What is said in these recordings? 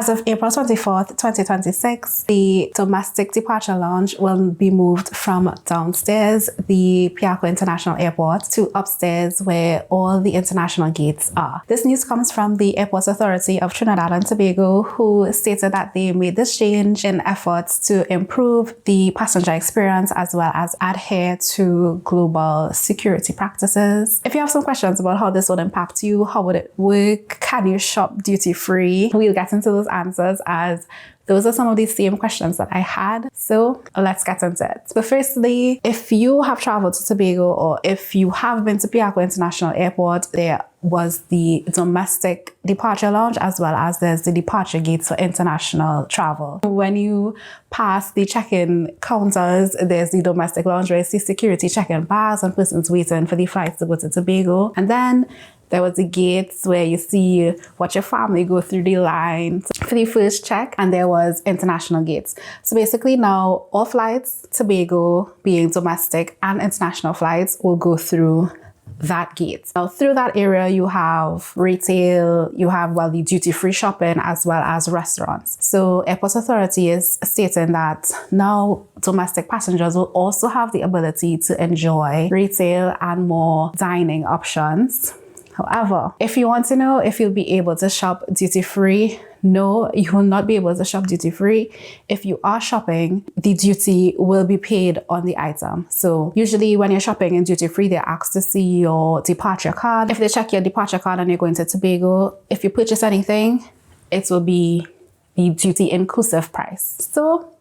As of April 24th, 2026, the domestic departure lounge will be moved from downstairs, the Piarco International Airport, to upstairs where all the international gates are. This news comes from the Airports Authority of Trinidad and Tobago, who stated that they made this change in efforts to improve the passenger experience as well as adhere to global security practices. If you have some questions about how this would impact you, how would it work, can you shop duty free, we'll get into those answers, as those are some of the same questions that I had. So let's get into it. So firstly, if you have traveled to Tobago or if you have been to Piarco International Airport, there was the domestic departure lounge as well as there's the departure gates for international travel. When you pass the check-in counters, there's the domestic lounge where you see security check-in bags and persons waiting for the flights to go to Tobago. And then there was the gates where you see watch your family go through the lines for the first check, and there was international gates. So basically now all flights, Tobago being domestic and international flights, will go through that gate. Now through that area you have retail, you have the duty-free shopping as well as restaurants. So Airport Authority is stating that now domestic passengers will also have the ability to enjoy retail and more dining options. However, if you want to know if you'll be able to shop duty-free, no, you will not be able to shop duty-free. If you are shopping, the duty will be paid on the item. So usually when you're shopping in duty-free, they're asked to see your departure card. If they check your departure card and you're going to Tobago, if you purchase anything, it will be the duty inclusive price. So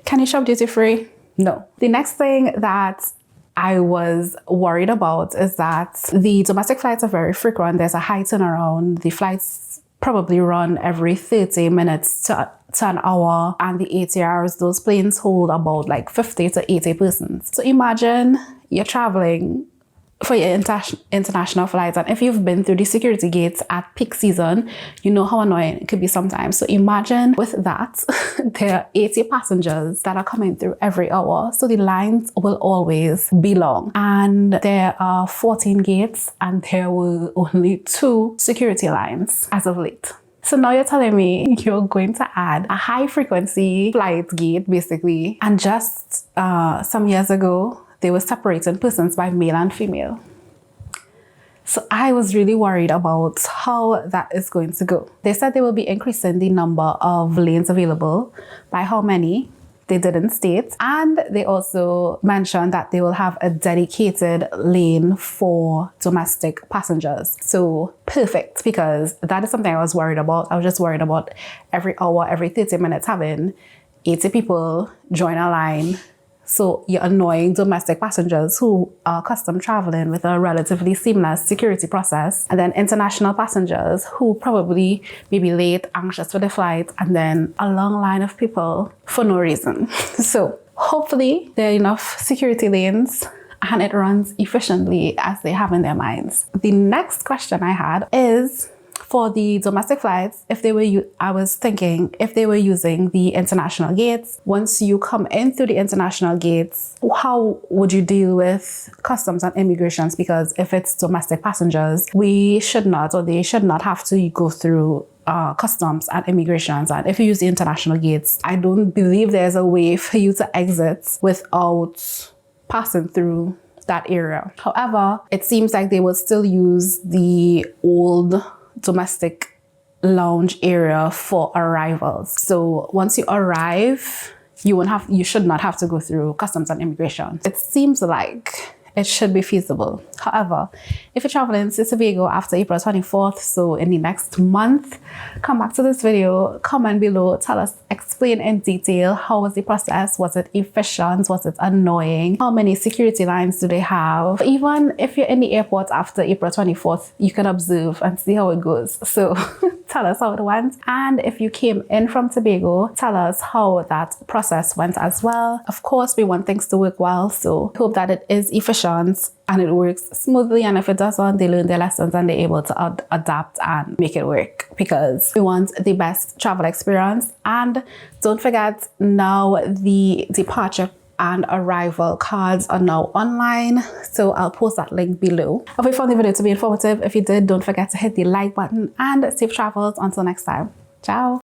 can you shop duty-free? No. The next thing that I was worried about is that the domestic flights are very frequent. There's a high turnaround. The flights probably run every 30 minutes to an hour, and the ATRs, those planes hold about like 50 to 80 persons. So imagine you're traveling for your international flights, and if you've been through the security gates at peak season, you know how annoying it could be sometimes. So imagine with that, there are 80 passengers that are coming through every hour. So the lines will always be long. And there are 14 gates and there were only 2 security lines as of late. So now you're telling me you're going to add a high frequency flight gate basically. And just some years ago, they were separating persons by male and female. So I was really worried about how that is going to go. They said they will be increasing the number of lanes available. By how many? They didn't state. And they also mentioned that they will have a dedicated lane for domestic passengers. So perfect, because that is something I was worried about. I was just worried about every hour, every 30 minutes having 80 people join a line. So you're annoying domestic passengers who are accustomed traveling with a relatively seamless security process, and then international passengers who probably may be late, anxious for the flight, and then a long line of people for no reason. So hopefully there are enough security lanes and it runs efficiently as they have in their minds. The next question I had is, for the domestic flights, I was thinking if they were using the international gates, once you come in through the international gates, how would you deal with customs and immigrations? Because if it's domestic passengers, they should not have to go through customs and immigrations. And if you use the international gates, I don't believe there's a way for you to exit without passing through that area. However, it seems like they will still use the old domestic lounge area for arrivals. So once you arrive, you should not have to go through customs and immigration. It seems like it should be feasible. However, if you're traveling to Tobago after April 24th, so in the next month, come back to this video, comment below, tell us, explain in detail, how was the process? Was it efficient? Was it annoying? How many security lines do they have? Even if you're in the airport after April 24th, you can observe and see how it goes. So tell us how it went. And if you came in from Tobago, tell us how that process went as well. Of course, we want things to work well, so hope that it is efficient and it works smoothly, and if it doesn't, they learn their lessons and they're able to adapt and make it work, because we want the best travel experience. And don't forget, now the departure and arrival cards are now online, so I'll post that link below. I hope you found the video to be informative. If you did, don't forget to hit the like button, and safe travels until next time. Ciao.